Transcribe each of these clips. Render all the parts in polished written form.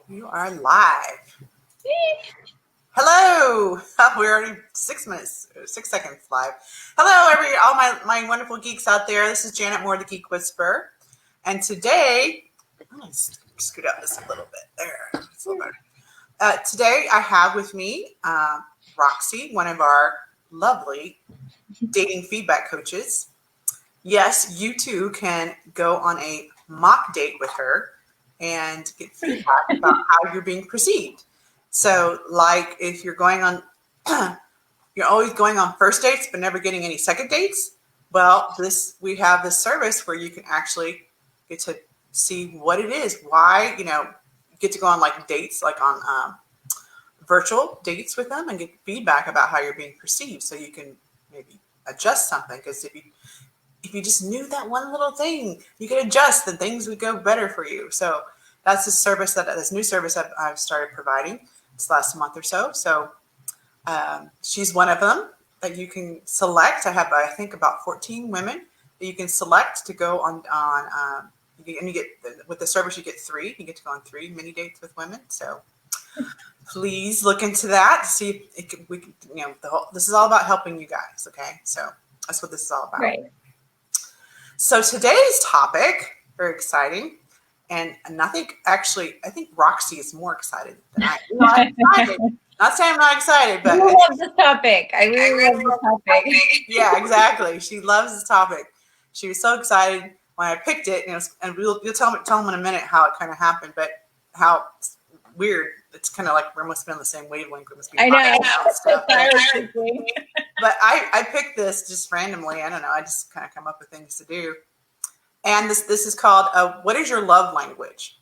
You are live. Hello. We're already 6 seconds live. Hello, all my wonderful geeks out there. This is Janet Moore, the Geek Whisperer. And today, I'm going to scoot up this a little bit. There. It's a little better. Today, I have with me Roxy, one of our lovely dating feedback coaches. Yes, you too can go on a mock date with her and get feedback about how you're being perceived. So, like if you're going on, you're always going on first dates but never getting any second dates. Well, we have this service where you can actually get to see what it is. Why, get to go on like dates, like on virtual dates with them and get feedback about how you're being perceived, so you can maybe adjust something. Because if you just knew that one little thing, you could adjust, then things would go better for you. So that's this new service that I've started providing this last month or so. So she's one of them that you can select. I have, I think, about 14 women that you can select to go on. And you get, with the service, you get 3. You get to go on 3 mini dates with women. So please look into that to see if we can. This is all about helping you guys. Okay, so that's what this is all about. Right. So today's topic, very exciting, and I think Roxy is more excited than I am. I'm excited. Not saying I'm not excited, but I love this topic. I really love this topic. Yeah, exactly. She loves this topic. She was so excited when I picked it, and you'll tell them in a minute how it kind of happened, but how it's weird. It's kind of like we're almost been on the same wavelength. I know. But I picked this just randomly. I don't know. I just kind of come up with things to do. And this is called, what is your love language?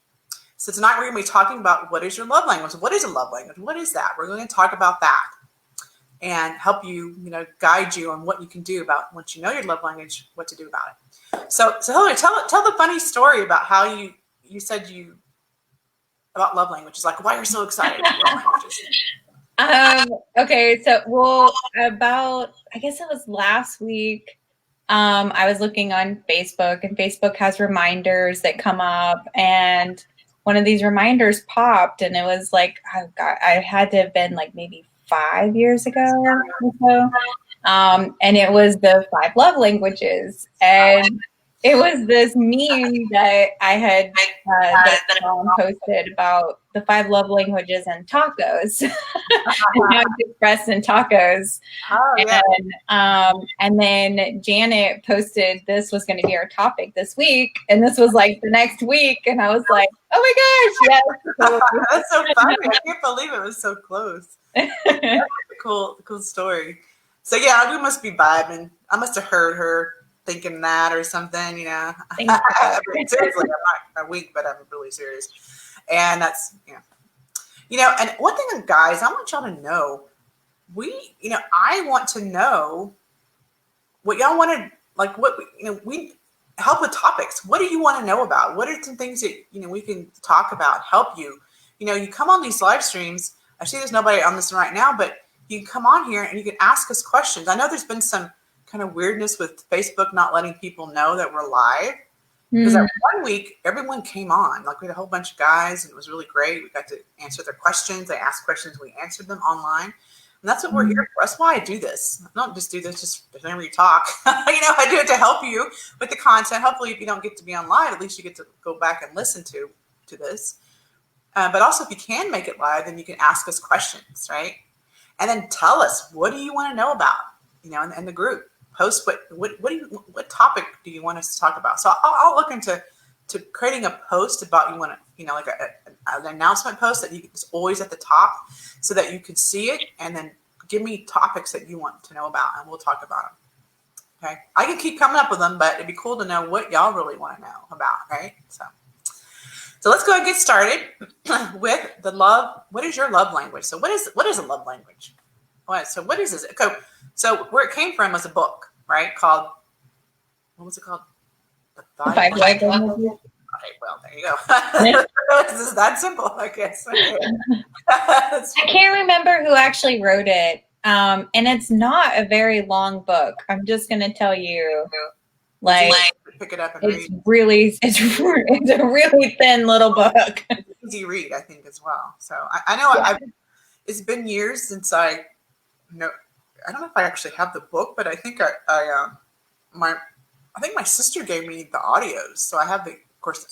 So tonight we're going to be talking about what is your love language? What is a love language? What is that? We're going to talk about that and help you, guide you on what you can do about, once you know your love language, what to do about it. So Hillary, tell the funny story about how you said about love languages, like why you're so excited about love languages. Okay, so about, I guess it was last week, I was looking on Facebook, and Facebook has reminders that come up, and one of these reminders popped, and it was like, oh God, I had to have been like maybe 5 years ago or so. And it was the 5 love languages, and it was this meme that I had that someone posted about the 5 love languages and tacos, and how it's expressed in tacos. Oh, yeah. And then Janet posted this was going to be our topic this week, and this was like the next week, and I was like, oh my gosh, yes. That's so funny. I can't believe it was so close. That's a cool story. So yeah, we must be vibing. I must have heard her thinking that or something, Seriously, I'm not weak, but I'm really serious. And that's, and one thing, guys, I want y'all to know, I want to know what y'all want to, like, what, we help with topics. What do you want to know about? What are some things that, we can talk about, help you? You come on these live streams. I see there's nobody on this right now, but you can come on here and you can ask us questions. I know there's been some kind of weirdness with Facebook not letting people know that we're live. Because that one week, everyone came on. Like, we had a whole bunch of guys, and it was really great. We got to answer their questions. They asked questions. We answered them online. And that's what we're here for. That's why I do this. I don't just do this just whenever you talk. I do it to help you with the content. Hopefully, if you don't get to be on live, at least you get to go back and listen to this. But also, if you can make it live, then you can ask us questions, right? And then tell us, what do you want to know about, in the group. Post what topic do you want us to talk about? So I'll look into creating a post about like an announcement post that is always at the top, so that you can see it, and then give me topics that you want to know about, and we'll talk about them. Okay, I can keep coming up with them, but it'd be cool to know what y'all really want to know about, right? So let's go and get started with the love. What is your love language? So what is a love language? So what is this? So where it came from was a book, right? Called, what was it called? The 5 Love Languages. Okay, well, there you go. This is that simple, I guess. Okay. I can't remember who actually wrote it. And it's not a very long book. I'm just going to tell you, like, pick it up and read. It's a really thin little book. easy read, I think, as well. So I know it's been years since I know. I don't know if I actually have the book, but I think I think my sister gave me the audios, so I have of course,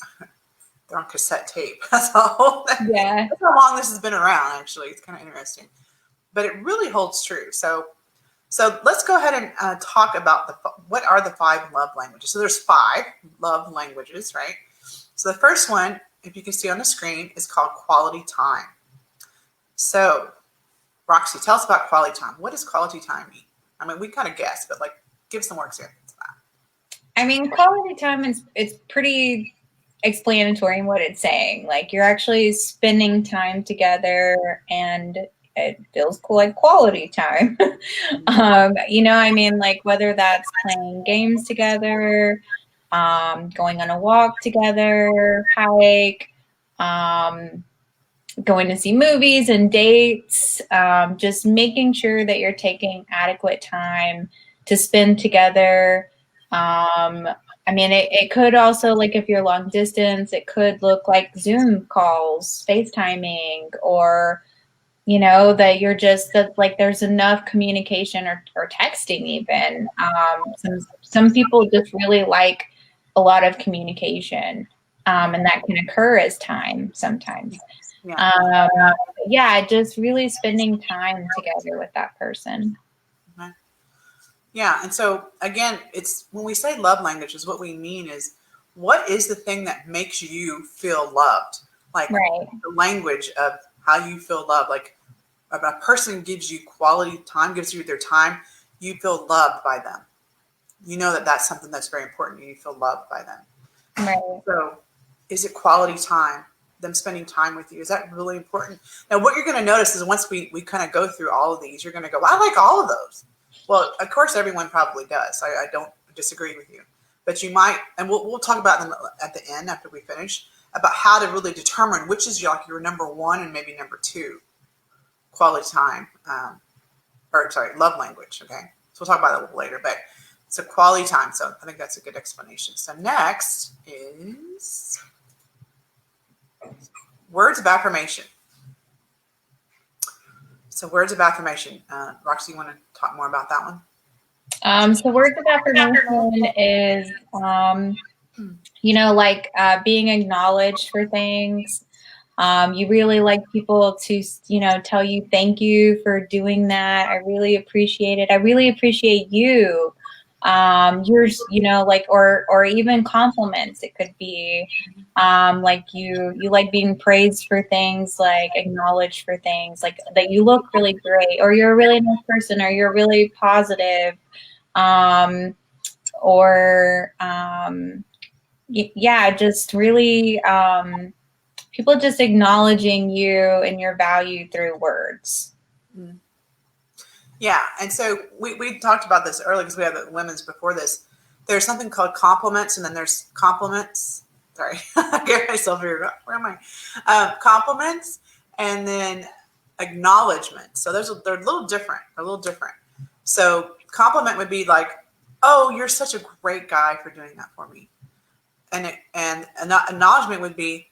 they're on cassette tape. That's all. Yeah. That's how long this has been around. Actually, it's kind of interesting, but it really holds true. So let's go ahead and talk about what are the 5 love languages. So there's 5 love languages, right? So the first one, if you can see on the screen, is called quality time. So Roxy, tell us about quality time. What does quality time mean? I mean, we kind of guessed, but like, give some more examples of that. I mean, quality time it's pretty explanatory in what it's saying. Like, you're actually spending time together, and it feels cool, like quality time. You know, I mean, like, whether that's playing games together, going on a walk together, hike, going to see movies and dates, just making sure that you're taking adequate time to spend together. I mean, it could also, like, if you're long distance, it could look like Zoom calls, FaceTiming, or, you know, that you're just that, like, there's enough communication, or texting even. Some people just really like a lot of communication, and that can occur as time sometimes. Yeah, just really spending time together with that person. Okay. Yeah, and so again, it's when we say love languages, what we mean is, what is the thing that makes you feel loved? Like, right. The language of how you feel loved. Like, if a person gives you quality time, gives you their time, you feel loved by them. You know that that's something that's very important. You feel loved by them. Right. So is it quality time? Them spending time with you? Is that really important? Now, what you're going to notice is once we kind of go through all of these, you're going to go, well, I like all of those. Well, of course, everyone probably does. I don't disagree with you. But you might, and we'll talk about them at the end after we finish, about how to really determine which is like your number 1 and maybe number 2 quality time, love language. Okay. So we'll talk about that a little later. But so quality time. So I think that's a good explanation. So next is words of affirmation. So words of affirmation. Roxy, you want to talk more about that one? So words of affirmation is, you know, like being acknowledged for things. You really like people to, you know, tell you thank you for doing that. I really appreciate it. I really appreciate you. Yours, you know, like, or even compliments. It could be like you like being praised for things, like acknowledged for things, like that you look really great, or you're a really nice person, or you're really positive, or yeah, just really people just acknowledging you and your value through words. Mm-hmm. Yeah, and so we talked about this earlier because we had the women's before this. There's something called compliments, and then there's compliments. Sorry, I get myself here. Where am I? Compliments, and then acknowledgement. So they're a little different. They're a little different. So compliment would be like, "Oh, you're such a great guy for doing that for me," and acknowledgement would be,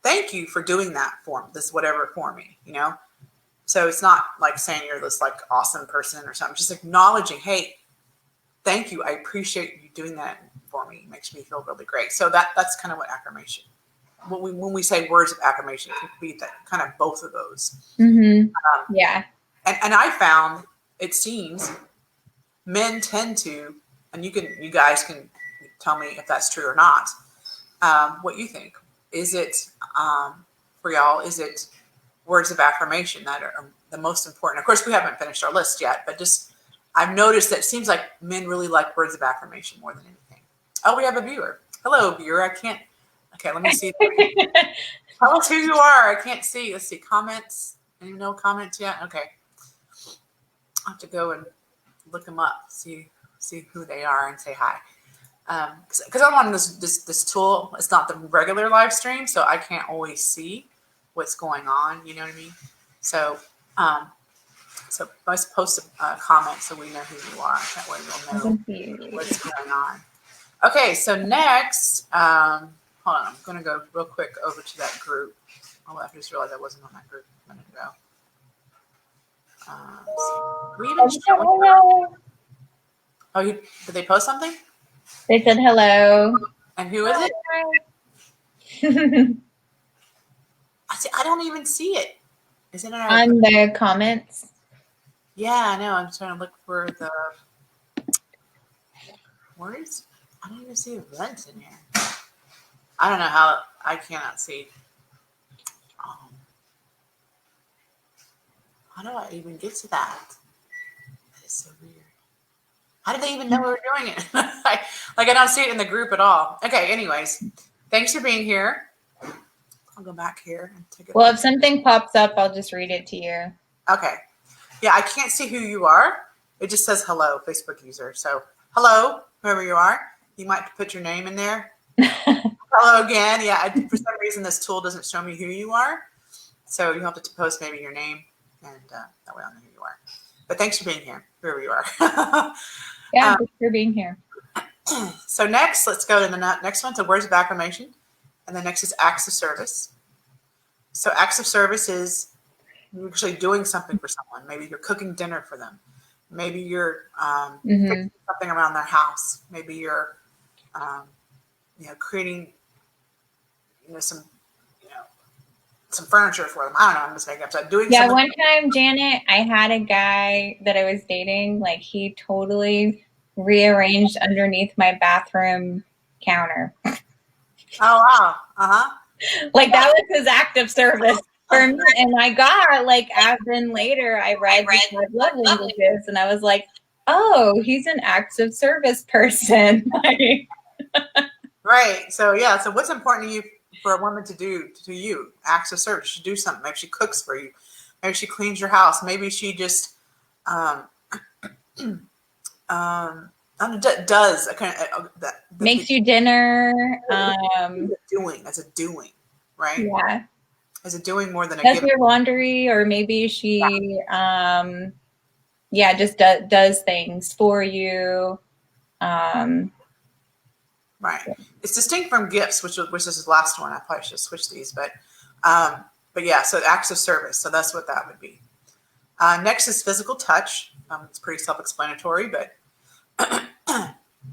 "Thank you for doing that for this whatever for me," you know. So it's not like saying you're this like awesome person or something. Just acknowledging, hey, thank you. I appreciate you doing that for me. It makes me feel really great. So that's kind of what affirmation. When we say words of affirmation, it could be that kind of both of those. Mm-hmm. Yeah. And I found, it seems, men tend to, and you guys can tell me if that's true or not. What you think? Is it for y'all? Is it words of affirmation that are the most important? Of course, we haven't finished our list yet, but just I've noticed that it seems like men really like words of affirmation more than anything. Oh, we have a viewer. Hello, viewer. I can't. Okay, let me see. Tell us who you are. I can't see. Let's see. Comments. Any no comments yet? Okay. I'll have to go and look them up, see who they are, and say hi. Because I'm on this tool. It's not the regular live stream, so I can't always see what's going on, you know what I mean? So let's post a comment so we know who you are. That way we'll know what's going on. Okay, so next, hold hold on. I'm going to go real quick over to that group. Oh, I just realized I wasn't on that group a minute ago. We even oh, did they post something? They said hello. And who is it? I don't even see it. Is it on the comments? Yeah, I know. I'm trying to look for the words. I don't even see events in here. I don't know how. I cannot see. How do I even get to that? That is so weird. How did they even know we were doing it? I don't see it in the group at all. Okay, anyways. Thanks for being here. I'll go back here and take it. Well, if something pops up, I'll just read it to you. Okay. Yeah, I can't see who you are. It just says hello, Facebook user. So hello, whoever you are. You might put your name in there. Hello again. Yeah, for some reason this tool doesn't show me who you are. So you have to post maybe your name, and that way I'll know who you are. But thanks for being here, whoever you are. Yeah, thanks for being here. So next, let's go to the next one. So words of acclamation. And the next is acts of service. So acts of service is you're actually doing something for someone. Maybe you're cooking dinner for them. Maybe you're fixing something around their house. Maybe you're, creating, some furniture for them. I don't know. I'm just making up. So doing. Yeah, one time, Janet, I had a guy that I was dating. Like he totally rearranged underneath my bathroom counter. Oh wow! Like that was his act of service for me. And I got then later I read my love languages, and I was like, oh, he's an acts of service person. Right. So yeah. So what's important to you for a woman to do to you? Acts of service. She do something. Maybe she cooks for you. Maybe she cleans your house. Maybe she just does makes you dinner. Doing as a doing, right? Yeah. As a doing more than a does your laundry, or maybe she just does things for you. Right. It's distinct from gifts, which is the last one. I probably should switch these, but yeah. So acts of service. So that's what that would be. Next is physical touch. It's pretty self-explanatory, but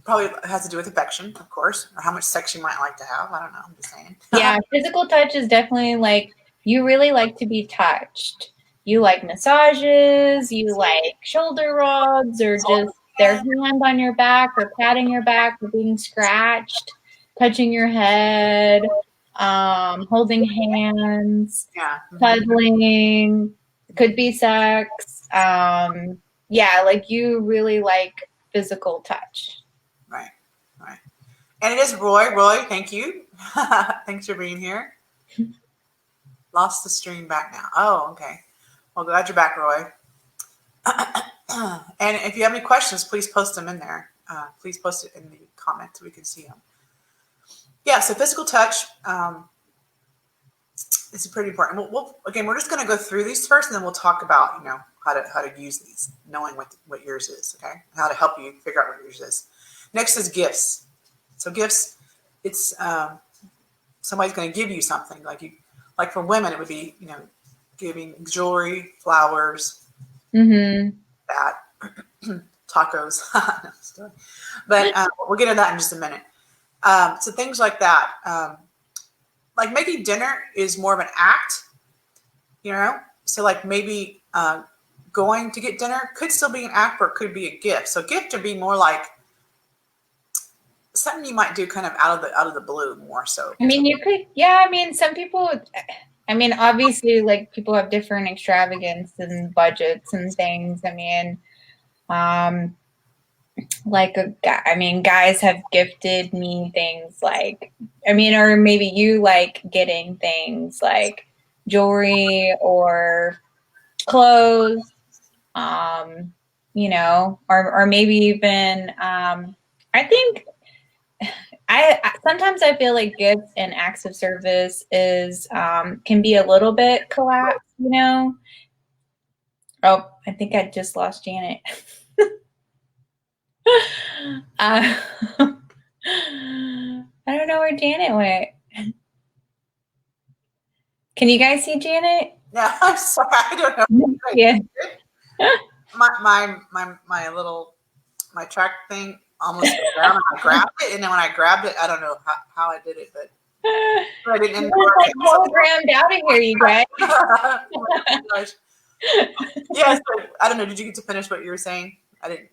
probably has to do with affection, of course, or how much sex you might like to have. I don't know. I'm just saying. Yeah, physical touch is definitely you really like to be touched. You like massages. You like shoulder rubs, or just their hand on your back, or patting your back, or being scratched, touching your head, holding hands, cuddling. Could be sex. You really like physical touch. Right. And it is Roy. Roy, thank you. Thanks for being here. Lost the stream back now. Oh, okay. Well, glad you're back, Roy. And if you have any questions, please post them in there. Please post it in the comments so we can see them. Yeah, so physical touch is pretty important. We're just going to go through these first, and then we'll talk about, how to use these, knowing what yours is, okay? How to help you figure out what yours is. Next is gifts. So gifts, it's somebody's going to give you something. Like for women, it would be, giving jewelry, flowers, that, tacos. But we'll get into that in just a minute. So things like that. Like making dinner is more of an act, So maybe going to get dinner could still be an act, or it could be a gift. So gift would be more like something you might do kind of out of the blue more so. I mean, you could, yeah. I mean, some people. I mean, obviously, people have different extravagance and budgets and things. I mean, guys have gifted me things or maybe you like getting things like jewelry or clothes, or maybe even, I think sometimes I feel like gifts and acts of service is, can be a little bit collapsed, Oh, I think I just lost Janet. I don't know where Janet went. Can you guys see Janet? No, I'm sorry. I don't know. Yeah. My little track thing almost fell down, and I grabbed it, and then when I grabbed it, I don't know how I did it, but I didn't end like hologrammed out of here, you guys. Oh my gosh. Yeah, so, I don't know. Did you get to finish what you were saying? I didn't.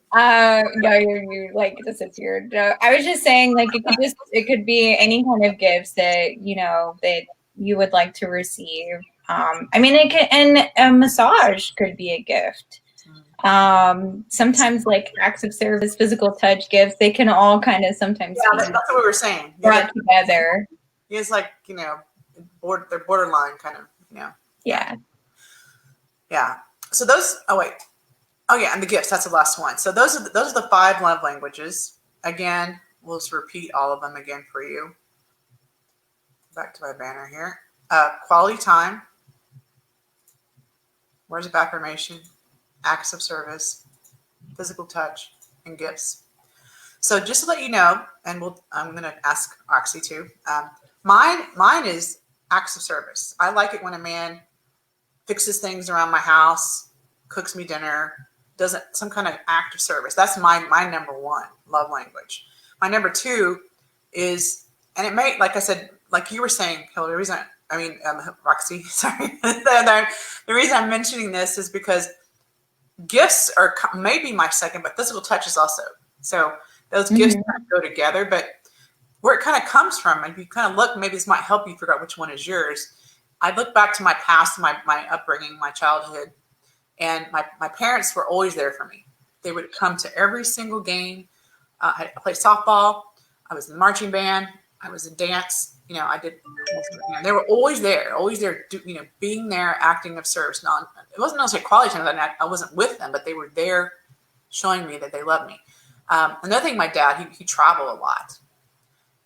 No, you like disappeared. No, I was just saying, like, it could be any kind of gifts that that you would like to receive. I mean, it can, and a massage could be a gift. Sometimes like acts of service, physical touch gifts, they can all kind of sometimes that's what we were saying. Brought together. It's like, they're borderline kind of, Yeah. Yeah. So those, and the gifts, that's the last one. So those are the 5 love languages. Again, we'll just repeat all of them again for you. Back to my banner here. Quality time, words of affirmation, acts of service, physical touch, and gifts. So just to let you know, and I'm going to ask Roxy too. Mine is acts of service. I like it when a man fixes things around my house, cooks me dinner, does some kind of act of service. That's my number 1 love language. My number 2 is, and it may, like I said, like you were saying, Hillary, Roxy, sorry. The reason I'm mentioning this is because gifts are maybe my second, but physical touch is also. So those gifts kind of go together, but where it kind of comes from, and if you kind of look, maybe this might help you figure out which one is yours. I look back to my past, my upbringing, my childhood, and my parents were always there for me. They would come to every single game. I played softball. I was in the marching band. I was in dance. I did. They were always there, being there, acting of service. Now, it wasn't necessarily quality time. I wasn't with them, but they were there, showing me that they loved me. Another thing, my dad, he traveled a lot.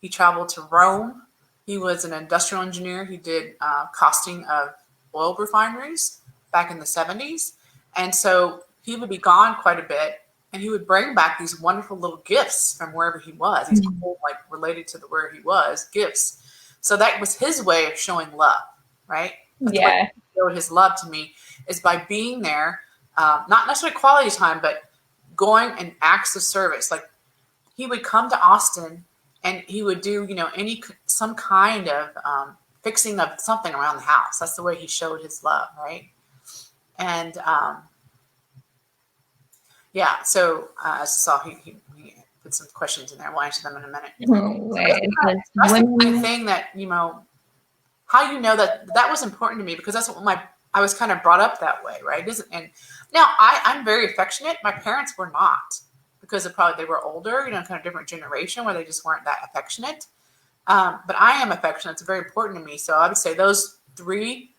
He traveled to Rome. He was an industrial engineer. He did costing of oil refineries back in the 70s. And so he would be gone quite a bit, and he would bring back these wonderful little gifts from wherever he was. These cool, like related to where he was, gifts. So that was his way of showing love, right? That's the way he showed his love to me is by being there, not necessarily quality time, but going and acts of service. Like he would come to Austin and he would do, some kind of fixing of something around the house. That's the way he showed his love, right? And so as you saw, he put some questions in there. We'll answer them in a minute. That's the kind of thing that, how you know that was important to me, because that's what I was kind of brought up that way, right? And now I'm very affectionate. My parents were not, because they were older, kind of different generation where they just weren't that affectionate. But I am affectionate. It's very important to me. So I would say those 3,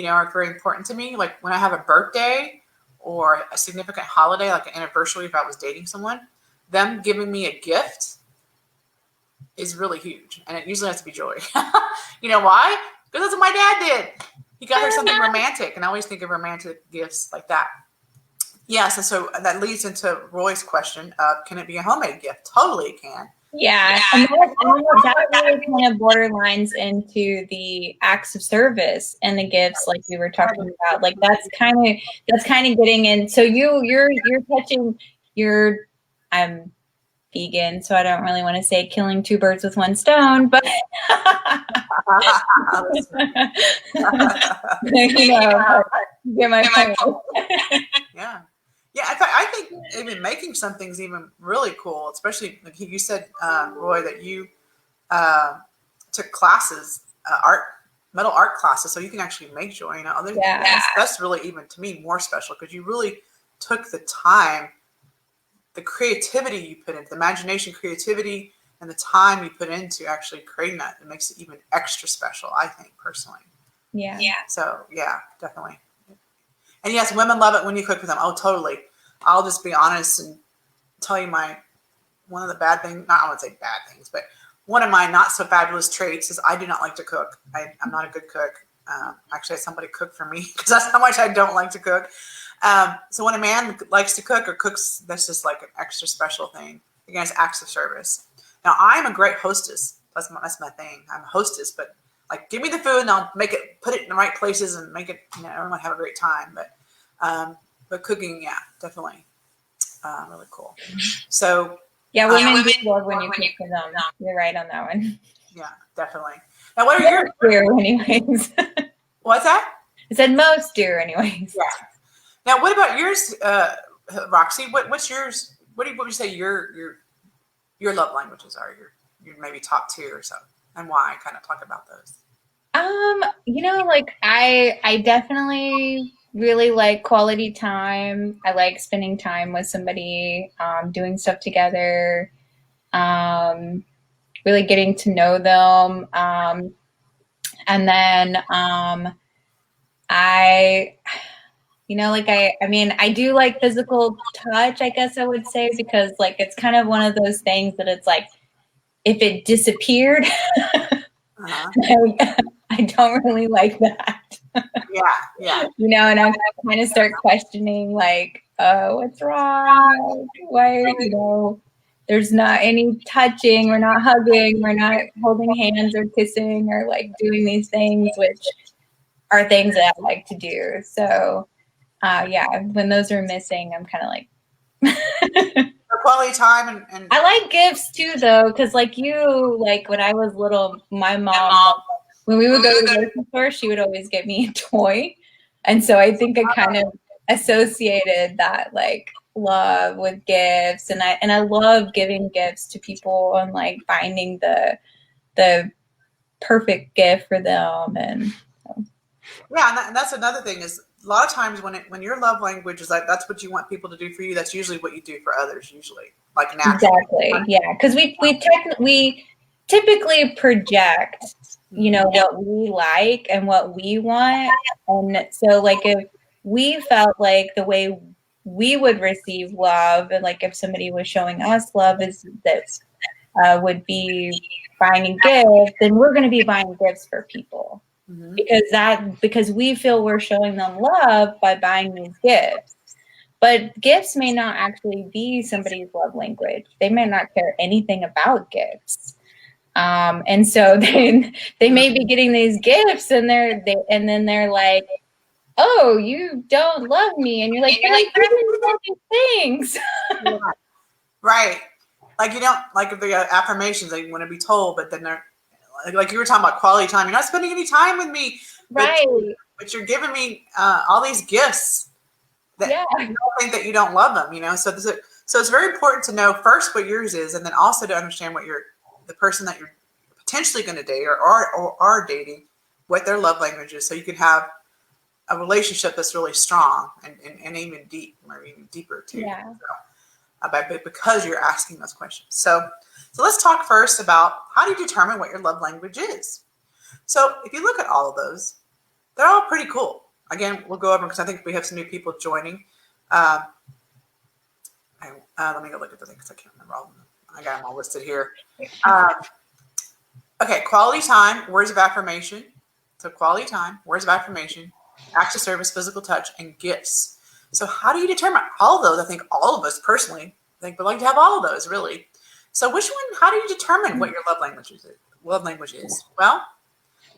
are very important to me. Like when I have a birthday or a significant holiday, like an anniversary, if I was dating someone, them giving me a gift is really huge. And it usually has to be jewelry. You know why? Because that's what my dad did. He got her something romantic, and I always think of romantic gifts like that. Yes, and so that leads into Roy's question of, can it be a homemade gift? Totally it can. Yeah, and that really kind of borderlines into the acts of service and the gifts, like we were talking about. Like that's kind of getting in. So you're touching your. I'm vegan, so I don't really want to say killing 2 birds with 1 stone, but get my point. Yeah. Yeah, I think even making something's even really cool, especially like you said, Roy, that you took classes, metal art classes, so you can actually make jewelry. That's really, even to me, more special, because you really took the time, the creativity you put into, the imagination, creativity, and the time you put into actually creating that. It makes it even extra special, I think, personally. Yeah. So yeah, definitely. And yes, women love it when you cook for them. Oh, totally. I'll just be honest and tell you one of the bad things, I wouldn't say bad things, but one of my not so fabulous traits is I do not like to cook. I'm not a good cook. Actually, I had somebody cook for me because that's how much I don't like to cook. So when a man likes to cook or cooks, that's just like an extra special thing. Again, it's acts of service. Now, I'm a great hostess. That's my thing. I'm a hostess, but Like, give me the food and I'll put it in the right places and make it, everyone have a great time. But cooking, yeah, definitely really cool. So yeah, women do love when you cook for them. You're right on that one. Yeah, definitely. Now, what are your anyways? What's that? I said most do, anyways. Yeah. Now, what about yours, Roxy? What's yours? What would you say your love languages are? Your maybe top 2 or so, and why? Kind of talk about those. Like I definitely really like quality time. I like spending time with somebody, doing stuff together, really getting to know them. And then I do like physical touch, I guess I would say, because like it's kind of one of those things that it's like if it disappeared, I don't really like that. Yeah. And I kind of start questioning like, what's wrong? Why, there's not any touching, we're not hugging, we're not holding hands or kissing or like doing these things, which are things that I like to do. So when those are missing, I'm kind of like quality time and I like gifts too, though, because like when I was little, my mom, when we would go to the grocery store, she would always get me a toy, and so I think I kind of associated that like love with gifts, and I love giving gifts to people and like finding the perfect gift for them, and and that's another thing is a lot of times when your love language is like that's what you want people to do for you, that's usually what you do for others, usually like naturally. Exactly, yeah, because we typically project, what we like and what we want, and so like if we felt like the way we would receive love, and like if somebody was showing us love is that would be buying a gift, then we're going to be buying gifts for people. Because we feel we're showing them love by buying these gifts. But gifts may not actually be somebody's love language. They may not care anything about gifts. And so they may be getting these gifts and then they're like, oh, you don't love me. And you're like, but I'm giving you these things. Right. Like you don't like the affirmations that you want to be told, but then they're like you were talking about quality time. You're not spending any time with me, right? But you're giving me all these gifts that you don't think that you don't love them. So it's very important to know first what yours is, and then also to understand what the person that you're potentially going to date or are dating, what their love language is, so you can have a relationship that's really strong and even deep, or even deeper too. Yeah. Because you're asking those questions. So let's talk first about how do you determine what your love language is. So if you look at all of those, they're all pretty cool. Again, we'll go over because I think we have some new people joining. Let me go look at the thing because I can't remember all of them. I got them all listed here. Okay, quality time, words of affirmation. So quality time, words of affirmation, acts of service, physical touch, and gifts. So how do you determine all of those? I think all of us personally would like to have all of those, really. So how do you determine what your love language is? Well,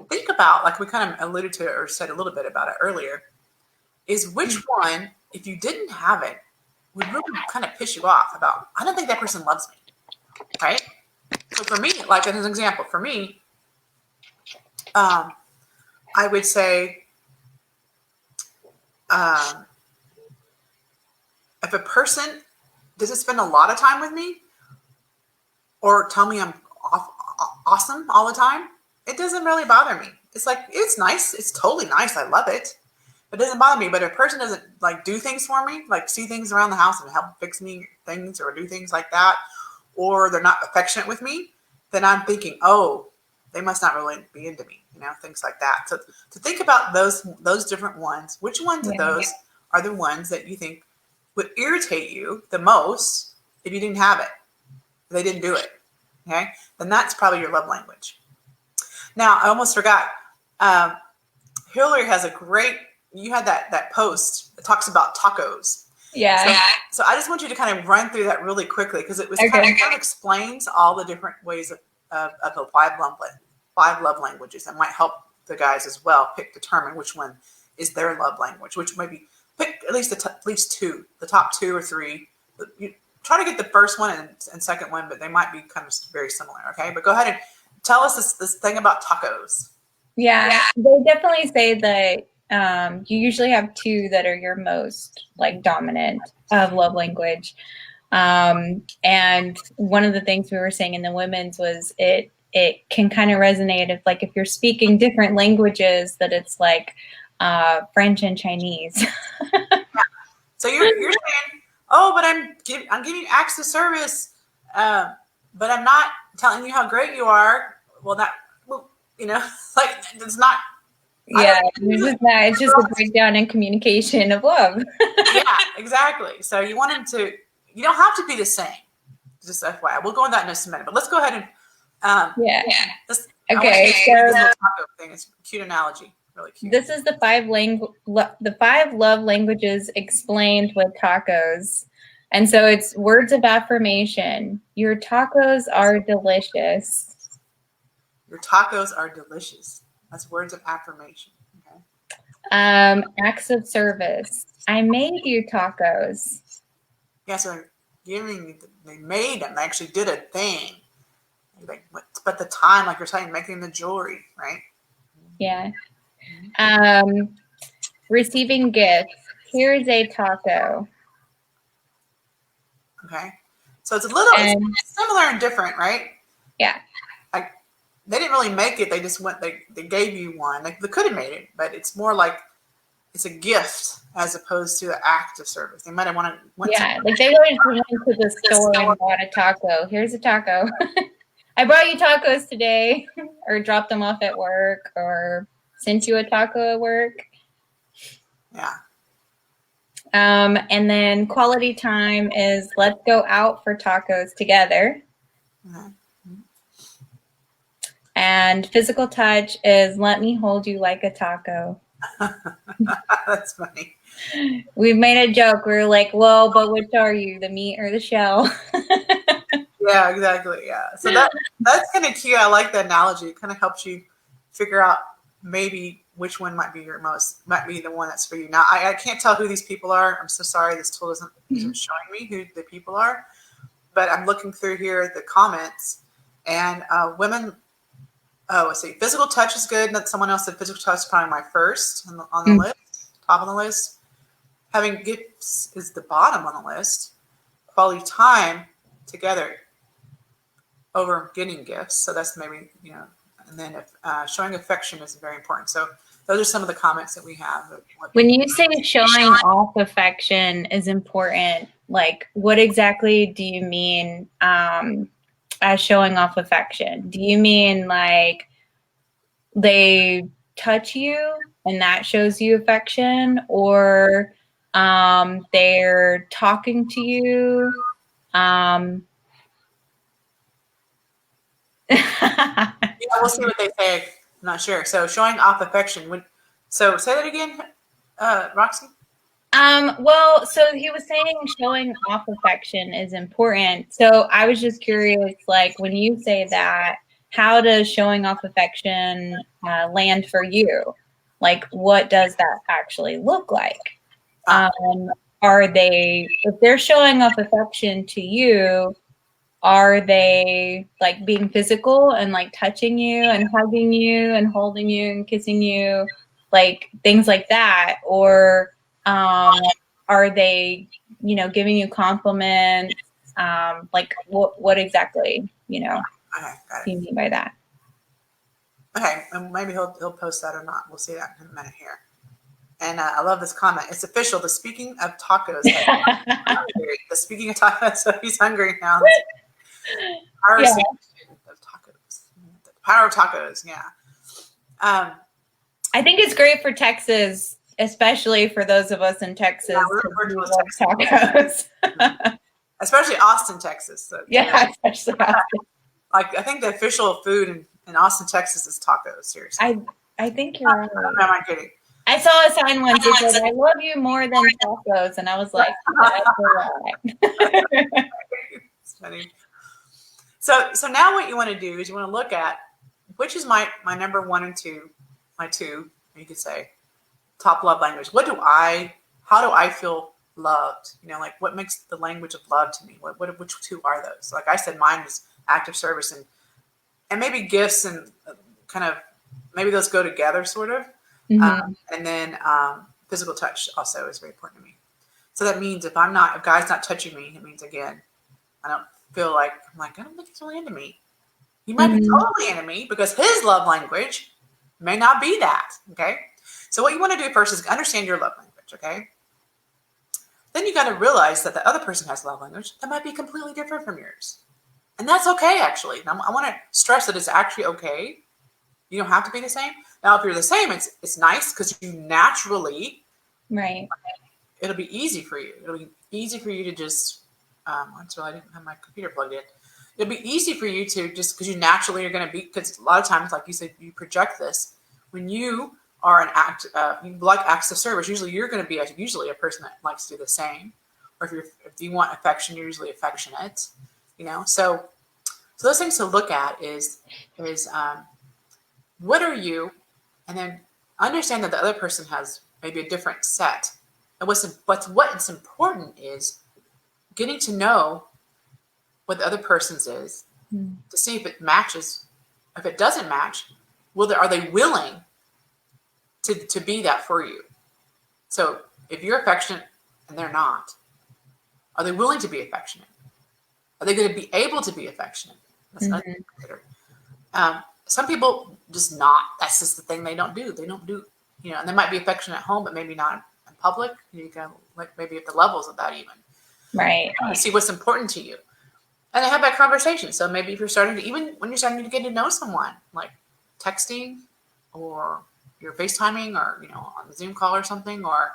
think about, like we kind of alluded to or said a little bit about it earlier, is which one, if you didn't have it, would really kind of piss you off about, I don't think that person loves me, right? So for me, like as an example, for me, I would say, if a person doesn't spend a lot of time with me or tell me I'm awesome all the time, it doesn't really bother me. It's like, it's nice. It's totally nice. I love it. It doesn't bother me. But if a person doesn't like do things for me, like see things around the house and help fix me things or do things like that, or they're not affectionate with me, then I'm thinking, oh, they must not really be into me, things like that. So to think about those different ones, which ones of those are the ones that you think would irritate you the most if you didn't have it, if they didn't do it, okay? Then that's probably your love language. Now, I almost forgot. Hillary has you had that post that talks about tacos. Yeah. So I just want you to kind of run through that really quickly because it was kind of explains all the different ways of the five 5 love languages. That might help the guys as well determine which one is their love language, which maybe pick at least at least 2, the top 2 or 3. You try to get the first one and second one, but they might be kind of very similar. Okay, but go ahead and tell us this thing about tacos. Yeah, they definitely say that you usually have 2 that are your most like dominant of love language. And one of the things we were saying in the women's was it can kind of resonate if you're speaking different languages, that it's like French and Chinese. So you're saying, oh, but I'm giving acts of service, but I'm not telling you how great you are. Well, like it's not. Yeah, it's just a breakdown in communication of love. Yeah, exactly. So you want them to. You don't have to be the same. Just FYI, we'll go on that in just a minute. But let's go ahead and Okay, so the taco thing is a cute analogy. Really cute. This is the 5 love languages explained with tacos. And so it's words of affirmation. Your tacos are delicious. Your tacos are delicious. That's words of affirmation. Okay. Acts of service. I made you tacos. Yeah, so they made them. They actually did a thing. But the time, like you're saying, making the jewelry, right? Yeah. Receiving gifts. Here's a taco. Okay. So it's a little it's similar and different, right? Yeah. Like they didn't really make it. They just they gave you one. They could have made it, but it's more like it's a gift as opposed to an act of service. They might have went like they always went to the store and bought a taco. Here's a taco. I brought you tacos today, or dropped them off at work, or sent you a taco at work. Yeah. And then quality time is let's go out for tacos together. Mm-hmm. And physical touch is let me hold you like a taco. That's funny. We've made a joke. We're like, well, but which are you, the meat or the shell? Yeah, exactly. Yeah. So that's kind of cute. I like the analogy. It kind of helps you figure out maybe which one might be the one that's for you. Now, I can't tell who these people are. I'm so sorry. This tool isn't showing me who the people are, but I'm looking through here at the comments and women. Oh, let's see. Physical touch is good. And someone else said physical touch is probably my first on the list, top on the list. Having gifts is the bottom on the list. Quality time together over getting gifts. So that's maybe, and then showing affection is very important. So those are some of the comments that we have. When you say showing off affection is important, like what exactly do you mean as showing off affection? Do you mean like they touch you and that shows you affection, or they're talking to you? Yeah, we'll see what they say. I'm not sure. So showing off affection. So say that again, Roxy. Well, so he was saying showing off affection is important. So I was just curious, like when you say that, how does showing off affection land for you? Like, what does that actually look like? Are they, if they're showing off affection to you, are they like being physical and like touching you and hugging you and holding you and kissing you, like things like that? Or are they, giving you compliments? Like what exactly, Okay, do you mean by that? Okay, and maybe he'll post that or not. We'll see that in a minute here. And I love this comment. It's official. The speaking of tacos. The speaking of tacos. So he's hungry now. Power of tacos. The power of tacos. Yeah. I think it's great for Texas, especially for those of us in Texas. Yeah, we're love tacos. Especially Austin, Texas. So, especially Austin. Like I think the official food in Austin, Texas is tacos. Seriously. I think you're right. I'm not kidding. I saw a sign once that said, "I love you more than tacos," and I was like, "That's a lie." It's funny. So now what you want to do is you want to look at which is my number one and two, my two, you could say, top love language. How do I feel loved? You know, like what makes the language of love to me? Which two are those? Like I said, mine was active service and maybe gifts and kind of, maybe those go together sort of. Mm-hmm. And then physical touch also is very important to me. So that means if guy's not touching me, it means again, I don't feel like, I don't think he's really into me. He might be totally into me because his love language may not be that. Okay. So what you want to do first is understand your love language. Okay. Then you got to realize that the other person has love language that might be completely different from yours. And that's okay, actually. Now, I want to stress that it's actually okay. You don't have to be the same. Now, if you're the same, it's nice because you naturally, right. It'll be easy for you. It'll be easy for you to just, until I didn't have my computer plugged in. It'll be easy for you to just, because you naturally are going to be, because a lot of times, like you said, you project this. When you are you like acts of service, usually you're going to be a person that likes to do the same. Or if you want affection, you're usually affectionate. You know, so those things to look at is what are you, and then understand that the other person has maybe a different set. And what's important is getting to know what the other person's is to see if it matches. If it doesn't match, are they willing to be that for you? So if you're affectionate and they're not, are they willing to be affectionate? Are they going to be able to be affectionate? That's another thing to consider. Some people just not. That's just the thing they don't do. They don't do, you know, and they might be affectionate at home, but maybe not in public. You can like maybe at the levels of that even. Right. See what's important to you. And they have that conversation. So maybe if you're even when you're starting to get to know someone, like texting or you're FaceTiming or, you know, on the Zoom call or something, or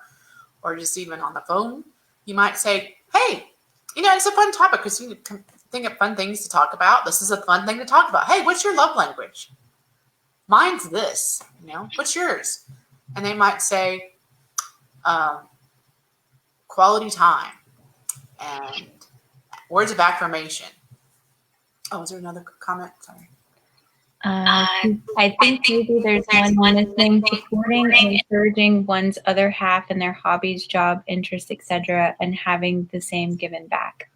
just even on the phone, you might say, hey, you know, it's a fun topic because you can think of fun things to talk about. This is a fun thing to talk about. Hey, what's your love language? Mine's this, you know, what's yours? And they might say quality time and words of affirmation. Oh, is there another comment? Sorry. I think maybe there's one missing: supporting and encouraging one's other half in their hobbies, job, interests, etc., and having the same given back.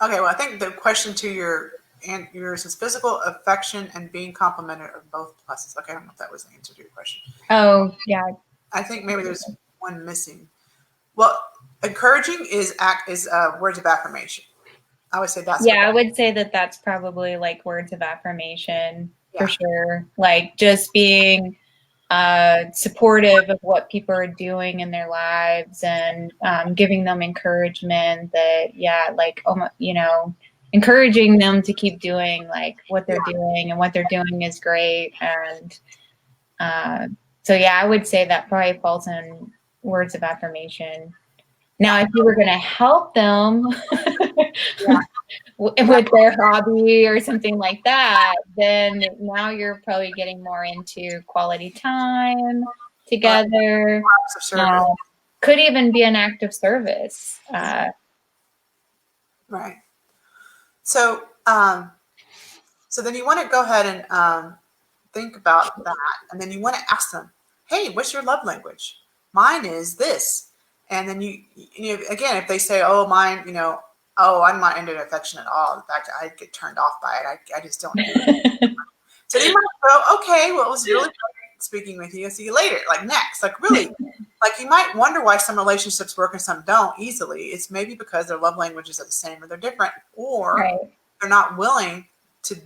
Okay, well, I think the question to yours is physical affection and being complimented of both pluses. Okay, I don't know if that was the answer to your question. Oh, yeah. I think maybe there's one missing. Well, encouraging is words of affirmation. I would say that's. Yeah, I would say that's probably like words of affirmation for sure. Like just being supportive of what people are doing in their lives and giving them encouragement that, like, you know, encouraging them to keep doing like what they're doing, and what they're doing is great. And so, yeah, I would say that probably falls in words of affirmation. Now, if you were going to help them with their hobby or something like that, then now you're probably getting more into quality time together. Could even be an act of service. Right. So, so then you want to go ahead and think about that, and then you want to ask them, "Hey, what's your love language? Mine is this." And then you know, again, if they say, "Oh, mine, you know, oh, I'm not into affection at all. In fact, I get turned off by it. I just don't do it." So you might go, "Okay, well, it was really great speaking with you. I'll see you later." Like next, like really, like you might wonder why some relationships work and some don't easily. It's maybe because their love languages are the same or they're different, or they're not willing to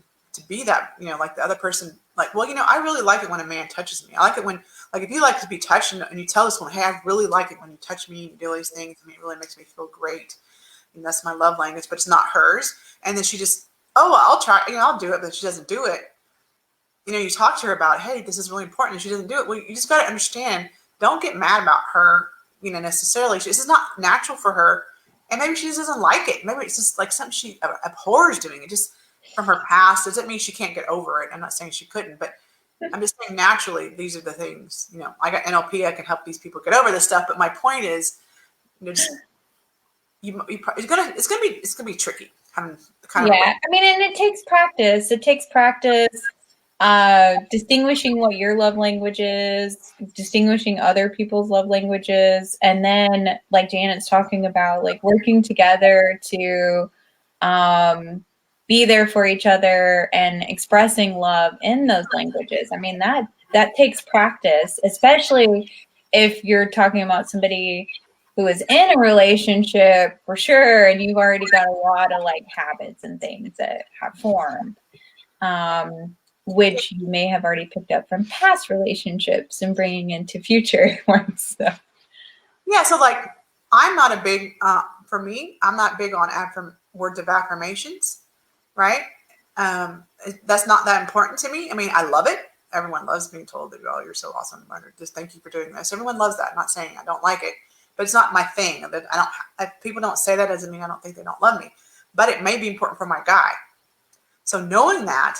be that, you know, like the other person. Like, well, you know, I really like it when a man touches me. I like it when, like, if you like to be touched and you tell this one, "Hey, I really like it when you touch me and do all these things. I mean, it really makes me feel great. And that's my love language," but it's not hers. And then she just, "Oh, I'll try, you know, I'll do it," but she doesn't do it. You know, you talk to her about, "Hey, this is really important," and she doesn't do it. Well, you just got to understand, don't get mad about her, you know, necessarily. This is not natural for her. And maybe she just doesn't like it. Maybe it's just like something she abhors doing. It just from her past. Doesn't mean she can't get over it. I'm not saying she couldn't, but I'm just saying naturally, these are the things, you know, I got NLP. I can help these people get over this stuff. But my point is, you know, just, it's gonna be tricky. kind Yeah, I mean, and it takes practice. It takes practice distinguishing what your love language is, distinguishing other people's love languages, and then, like Janet's talking about, like working together to be there for each other and expressing love in those languages. I mean, that takes practice, especially if you're talking about somebody who is in a relationship for sure, and you've already got a lot of like habits and things that have formed, which you may have already picked up from past relationships and bringing into future ones. So. Yeah, so like I'm not a big, for me, I'm not big on words of affirmations, right? That's not that important to me. I mean, I love it. Everyone loves being told that, oh, you're so awesome, or just thank you for doing this. Everyone loves that. I'm not saying I don't like it, but it's not my thing. That I don't. If people don't say that doesn't mean I don't think they don't love me, but it may be important for my guy. So knowing that,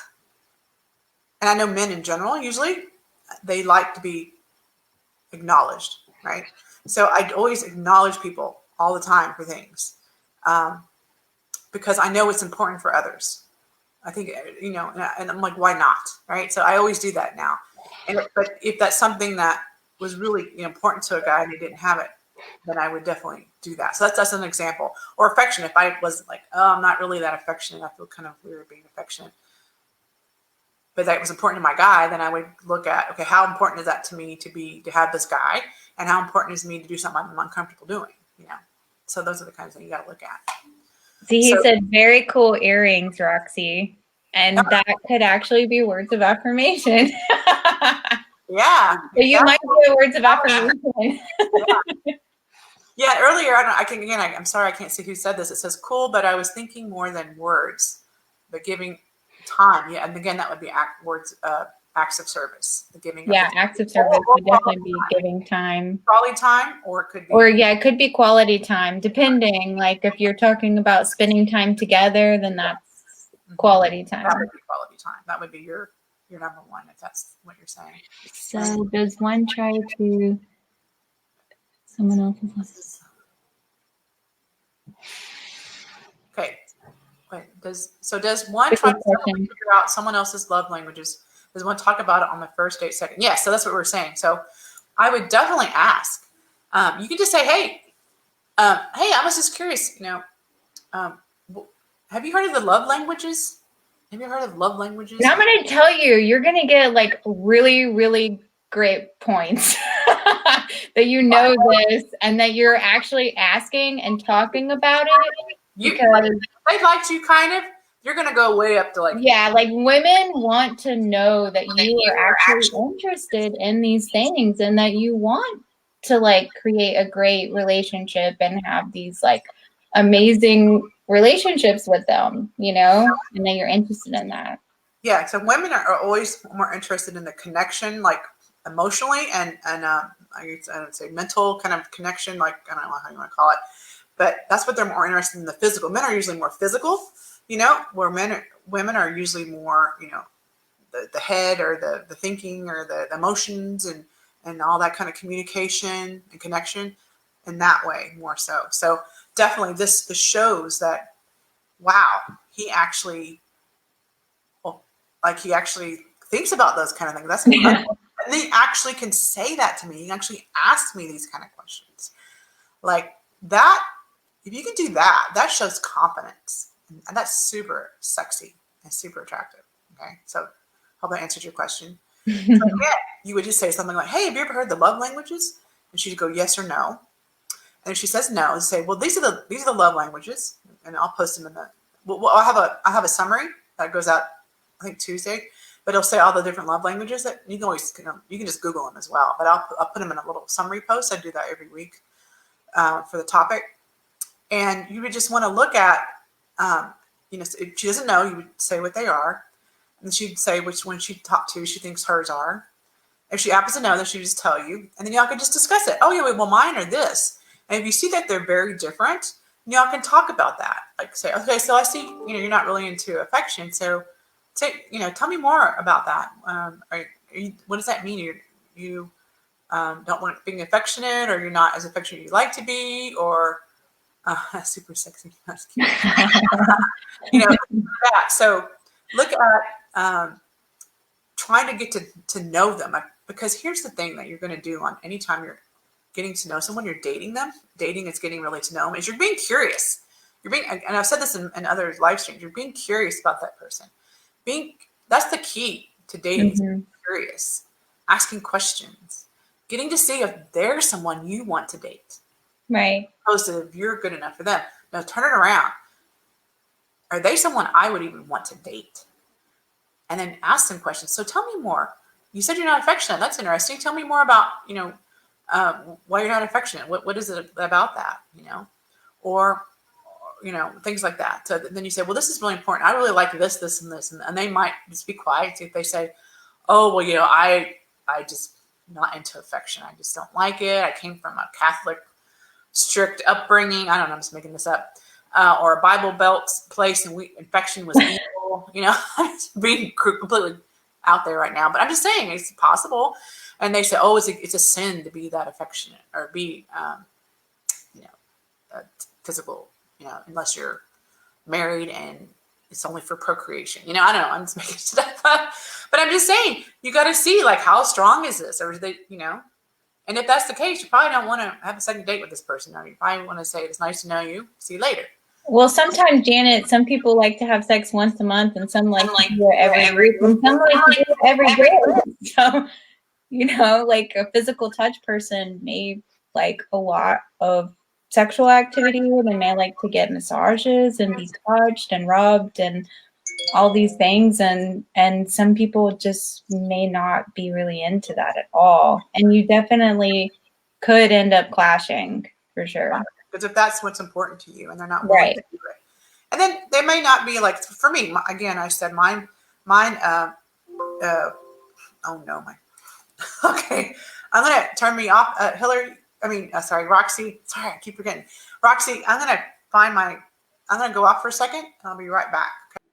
and I know men in general usually they like to be acknowledged, right? So I always acknowledge people all the time for things, because I know it's important for others. I think, and I'm like, why not? Right. So I always do that now. But if that's something that was really important to a guy and he didn't have it, then I would definitely do that. So that's an example. Or affection. If I was like, oh, I'm not really that affectionate, I feel kind of weird being affectionate, but that was important to my guy, then I would look at, okay, how important is that to me to have this guy, and how important is it to me to do something I'm uncomfortable doing, So those are the kinds of things you got to look at. See, he said, very cool earrings, Roxy. And that could actually be words of affirmation. Yeah. So you might be words of affirmation. Yeah, earlier, I'm sorry, I can't see who said this. It says, cool, but I was thinking more than words, but giving time. Yeah, and again, that would be acts of service. The giving. Yeah, acts of service would definitely be giving time. Quality time, or it could be. Or yeah, it could be quality time, depending. Like if you're talking about spending time together, then that's quality time. That would be quality time. That would be your number one, if that's what you're saying. So does one try to someone else's? Okay. Wait, does one try to figure out someone else's love languages? Does one talk about it on the first date, second? Yes, so that's what we're saying. So I would definitely ask. You can just say, hey, I was just curious, have you heard of the love languages? Have you heard of love languages? And I'm going to tell you, you're going to get like really, really great points that you know this and that you're actually asking and talking about it. Because they liked you kind of, you're going to go way up to like. Yeah, like women want to know that you are actually interested in these things and that you want to like create a great relationship and have these like amazing relationships with them, and that you're interested in that. Yeah, so women are always more interested in the connection, like emotionally and I would say mental kind of connection, like I don't know how you want to call it, but that's what they're more interested in. The physical. Men are usually more physical, where women are usually more, the head or the thinking or the emotions and all that kind of communication and connection in that way more so. So definitely this shows that, wow, he actually thinks about those kind of things. That's incredible. And they actually can say that to me. He actually asked me these kind of questions. Like that, if you can do that, that shows confidence. And that's super sexy and super attractive. Okay. So hope that answered your question. So again, you would just say something like, hey, have you ever heard the love languages? And she'd go yes or no. And if she says no, say, well, these are the love languages. And I'll post them in I'll have a summary that goes out, I think Tuesday, but it'll say all the different love languages that you can always, you can just Google them as well. But I'll put them in a little summary post. I do that every week for the topic. And you would just want to look at, if she doesn't know, you would say what they are. And she'd say which one she top two she thinks hers are. If she happens to know, then she would just tell you. And then y'all can just discuss it. Oh, yeah, well, mine are this. And if you see that they're very different, y'all can talk about that. Like say, okay, so I see, you're not really into affection. So tell me more about that. What does that mean? You don't want being affectionate, or you're not as affectionate as you like to be, or Super sexy. That's cute. You know, that. So look at trying to get to know them, because here's the thing that you're going to do on anytime you're getting to know someone, you're dating them. Dating is getting really to know them. Is you're being curious. You're being, and I've said this in other live streams. You're being curious about that person. That's the key to dating. Mm-hmm. Being curious, asking questions, getting to see if they're someone you want to date. Right. Opposed to if you're good enough for them. Now turn it around. Are they someone I would even want to date? And then ask them questions. So tell me more. You said you're not affectionate. That's interesting. Tell me more about, why you're not affectionate. What is it about that, or things like that. So then you say, well, this is really important. I really like this, this, and this. And they might just be quiet if they say, oh, well, I just not into affection. I just don't like it. I came from a Catholic strict upbringing. I don't know. I'm just making this up. Or a Bible Belt place, and affection was evil. I'm just being completely out there right now, but I'm just saying it's possible. And they say, oh, it's a sin to be that affectionate or be, physical, unless you're married and it's only for procreation. I don't know. I'm just making stuff up, but I'm just saying you got to see like how strong is this, or is they, and if that's the case, you probably don't want to have a second date with this person. You probably want to say it's nice to know you. See you later. Well, sometimes, Janet, some people like to have sex once a month, and some like to do it every week, and some like to do it every day. So, like a physical touch person may like a lot of sexual activity. They may like to get massages and be touched and rubbed and all these things. And some people just may not be really into that at all. And you definitely could end up clashing for sure. Because if that's what's important to you and they're not willing to do it. And then they may not be like, for me, again, I said mine, oh no, okay. I'm going to turn me off. Roxy. Sorry, I keep forgetting. Roxy, I'm going to go off for a second and I'll be right back. Okay?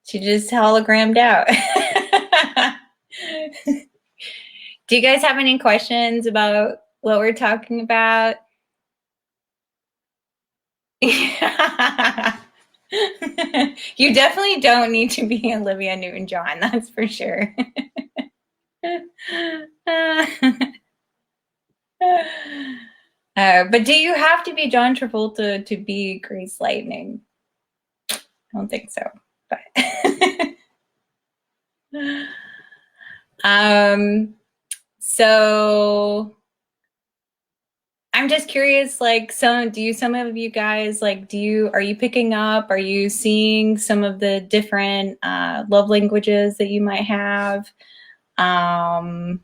She just hologrammed out. Do you guys have any questions about what we're talking about? You definitely don't need to be Olivia Newton-John, that's for sure. But do you have to be John Travolta to be Grease Lightning? I don't think so, but so I'm just curious, like, some of you guys, like, are you picking up, are you seeing some of the different love languages that you might have? And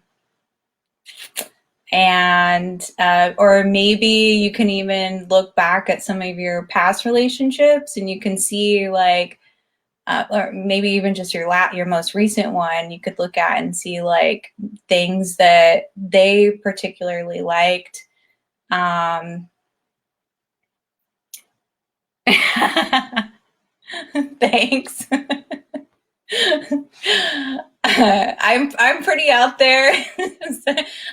or maybe you can even look back at some of your past relationships and you can see like, or maybe even just your most recent one, you could look at and see like things that they particularly liked. Thanks. I'm pretty out there.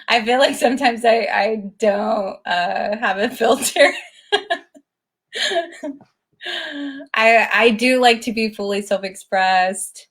I feel like sometimes I don't have a filter. I do like to be fully self-expressed.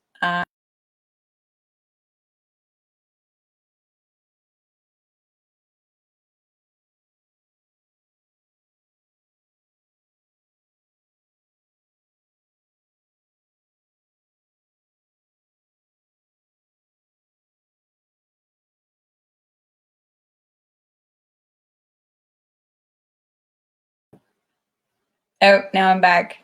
Oh, now I'm back.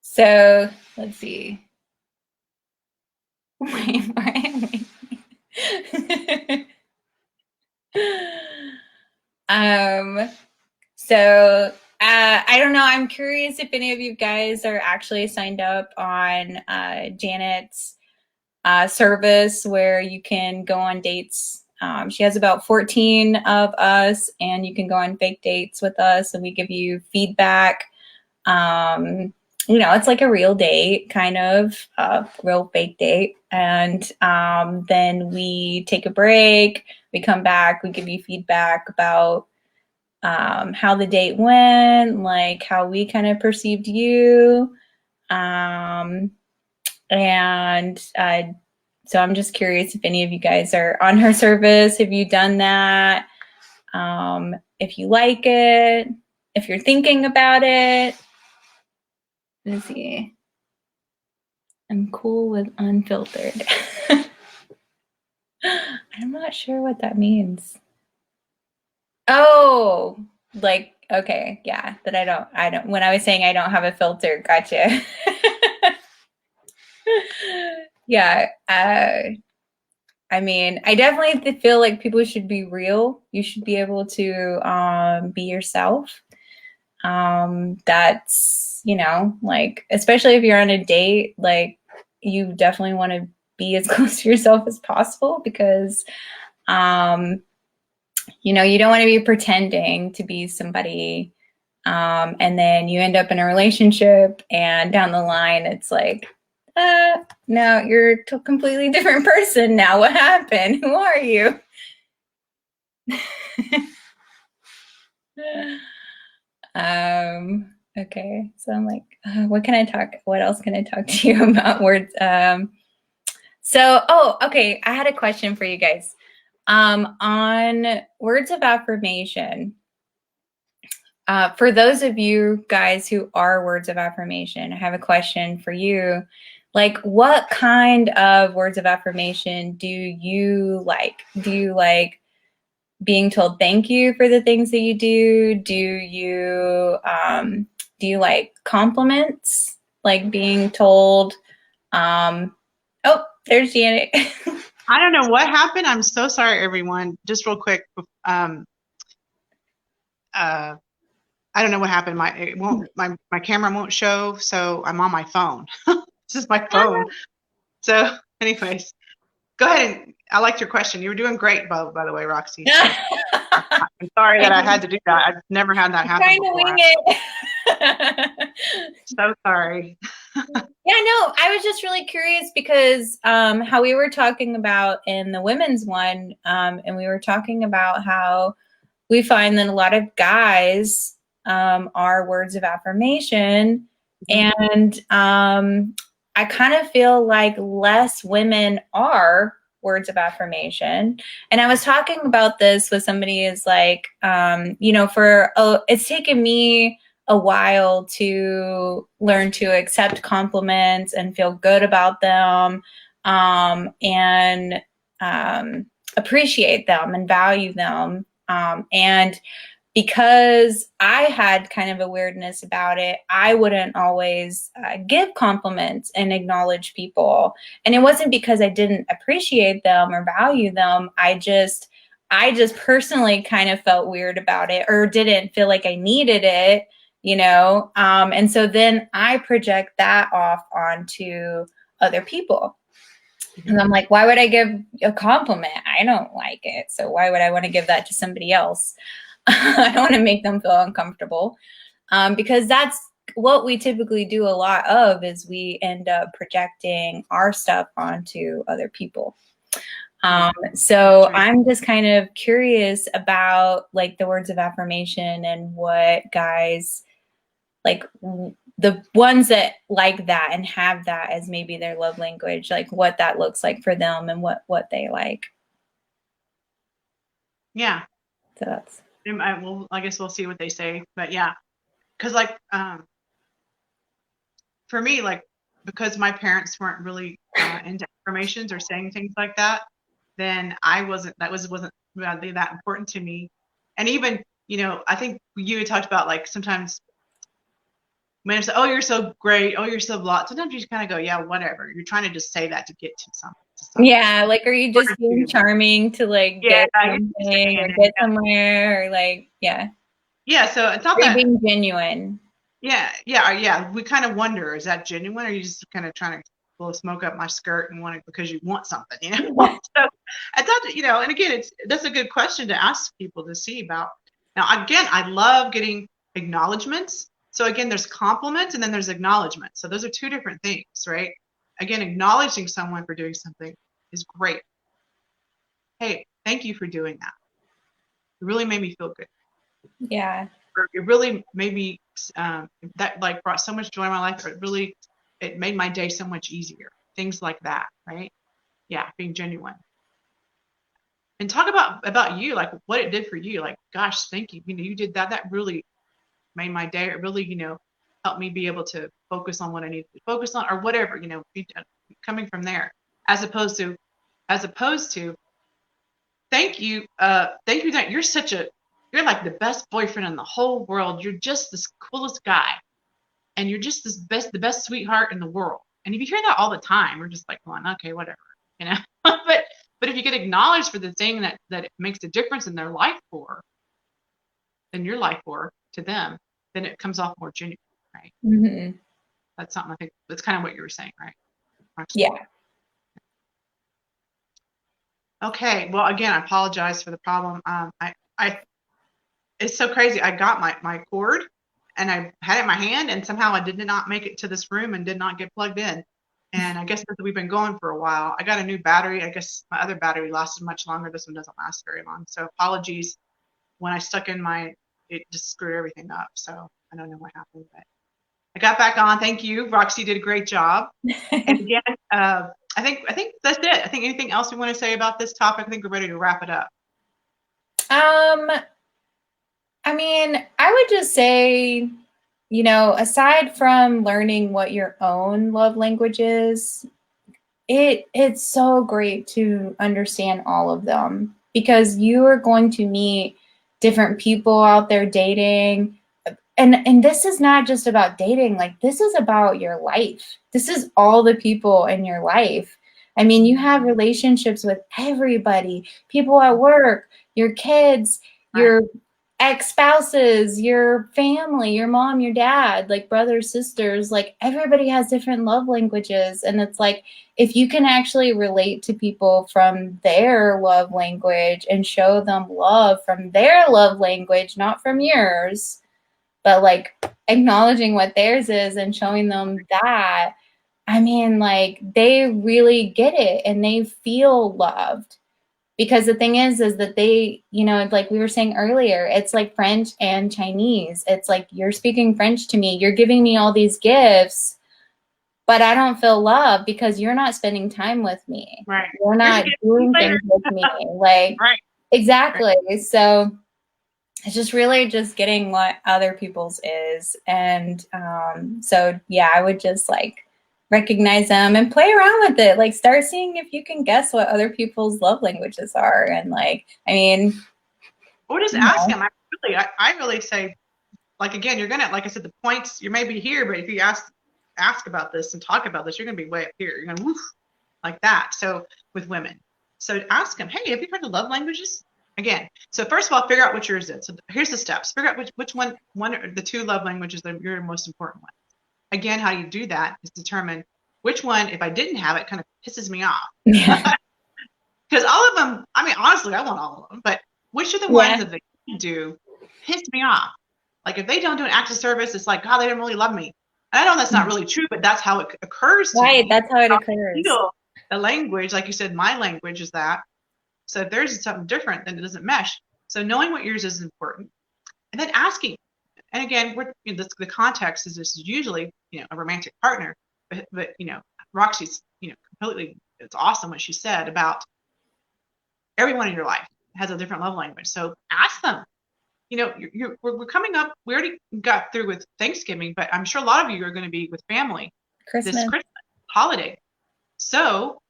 So let's see. Wait, so I don't know. I'm curious if any of you guys are actually signed up on Janet's service where you can go on dates. She has about 14 of us, and you can go on fake dates with us, and we give you feedback. you know, it's like a real date, kind of real fake date. And then we take a break, we come back, we give you feedback about how the date went, like how we kind of perceived you. And so I'm just curious if any of you guys are on her service. Have you done that? If you like it, if you're thinking about it. Let's see. I'm cool with unfiltered. I'm not sure what that means. Oh, like, okay, yeah, that I don't, when I was saying I don't have a filter, gotcha. Yeah, I mean, I definitely feel like people should be real. You should be able to be yourself. That's, you know, like, especially if you're on a date, like, you definitely want to be as close to yourself as possible because, you know, you don't want to be pretending to be somebody. And then you end up in a relationship and down the line, it's like, no, you're a completely different person now. What happened? Who are you? Okay, so I'm like, what else can I talk to you about words? Okay, I had a question for you guys. On words of affirmation, for those of you guys who are words of affirmation, I have a question for you. Like, what kind of words of affirmation do you like? Do you like being told thank you for the things that you do? Do you like compliments? Like being told, oh, there's Janet. I don't know what happened. I'm so sorry, everyone. Just real quick. I don't know what happened. My camera won't show, so I'm on my phone. This is my phone. So, anyways, go ahead and I liked your question. You were doing great, by the way, Roxy. So I'm sorry that I had to do that. I've never had that happen before. Trying to wing it. So sorry. Yeah, no, I was just really curious because how we were talking about in the women's one, and we were talking about how we find that a lot of guys are words of affirmation. And I kind of feel like less women are words of affirmation. And I was talking about this with somebody is like, you know, it's taken me a while to learn to accept compliments and feel good about them, and appreciate them and value them. And because I had kind of a weirdness about it, I wouldn't always give compliments and acknowledge people. And it wasn't because I didn't appreciate them or value them. I just personally kind of felt weird about it or didn't feel like I needed it, you know? And so then I project that off onto other people. And I'm like, why would I give a compliment? I don't like it. So why would I want to give that to somebody else? I don't want to make them feel uncomfortable, because that's what we typically do a lot of is we end up projecting our stuff onto other people. So I'm just kind of curious about like the words of affirmation and what guys like, the ones that like that and have that as maybe their love language, like what that looks like for them and what they like. Yeah. So that's. I guess we'll see what they say, but yeah, because like for me, like because my parents weren't really into affirmations or saying things like that, then wasn't really that important to me. And even, you know, I think you had talked about like sometimes men say, "Oh, you're so great. Oh, you're so blah." Sometimes you just kind of go, "Yeah, whatever." You're trying to just say that to get to something. Yeah, like, are you just being charming to like get something or get somewhere or like, yeah. Yeah, so it's not that being genuine. Yeah. We kind of wonder, is that genuine, or are you just kind of trying to blow smoke up my skirt and want it because you want something, you know? So I thought, you know, and again, that's a good question to ask people to see about. Now, again, I love getting acknowledgments. So again, there's compliments and then there's acknowledgement. So those are two different things, right? Again, acknowledging someone for doing something is great. Hey, thank you for doing that. It really made me feel good. Yeah. Or it really made me, that like brought so much joy in my life. It made my day so much easier. Things like that, right? Yeah, being genuine. And talk about you, like what it did for you. Like, gosh, thank you. You did that. That really made my day. It really, helped me be able to focus on what I need to focus on, or whatever, coming from there, as opposed to, thank you that you're like the best boyfriend in the whole world. You're just this coolest guy, and you're just the best sweetheart in the world. And if you hear that all the time, we're just like, going, okay, whatever, but if you get acknowledged for the thing that it makes a difference in their life in your life to them, then it comes off more genuine, right? Mm-hmm. That's something I think that's kind of what you were saying, right? Yeah. Okay. Well, again, I apologize for the problem. It's so crazy. I got my cord and I had it in my hand, and somehow I did not make it to this room and did not get plugged in. And I guess because we've been going for a while, I got a new battery. I guess my other battery lasted much longer. This one doesn't last very long. So apologies. When I stuck in it just screwed everything up. So I don't know what happened, but I got back on. Thank you. Roxy did a great job. And again, I think that's it. I think anything else we want to say about this topic? I think we're ready to wrap it up. I mean, I would just say, aside from learning what your own love language is, it's so great to understand all of them, because you are going to meet different people out there dating. And this is not just about dating, like this is about your life. This is all the people in your life. I mean, you have relationships with everybody, people at work, your kids, your ex-spouses, your family, your mom, your dad, like brothers, sisters, like everybody has different love languages. And it's like, if you can actually relate to people from their love language and show them love from their love language, not from yours, but like acknowledging what theirs is and showing them that, I mean, like they really get it and they feel loved. Because the thing is that they, like we were saying earlier, it's like French and Chinese. It's like, you're speaking French to me, you're giving me all these gifts, but I don't feel love because you're not spending time with me. Right. You're not doing things with me. Like, right. Exactly. Right. So it's just really just getting what other people's is. And so, yeah, I would just like recognize them and play around with it. Like start seeing if you can guess what other people's love languages are. And like, I mean, or just ask them. I really say, like, again, you're gonna, like I said, the points, you may be here, but if you ask about this and talk about this, you're gonna be way up here. You're gonna woof like that. So with women, so ask them, hey, have you heard the love languages? Again, so first of all, figure out what yours is. So here's the steps. Figure out which one or the two love languages that are your most important one. Again, how you do that is determine which one, if I didn't have it, kind of pisses me off. Because all of them, I mean, honestly, I want all of them, but which are the ones that they do piss me off? Like if they don't do an act of service, it's like, God, they don't really love me. And I know that's not really true, but that's how it occurs to me. That's how it occurs. The language, like you said, my language is that. So if there's something different, then it doesn't mesh. So knowing what yours is important, and then asking. And again, the context is this is usually, a romantic partner, but Roxy's, completely, it's awesome what she said about everyone in your life has a different love language. So ask them. We're coming up. We already got through with Thanksgiving, but I'm sure a lot of you are going to be with family this Christmas holiday. So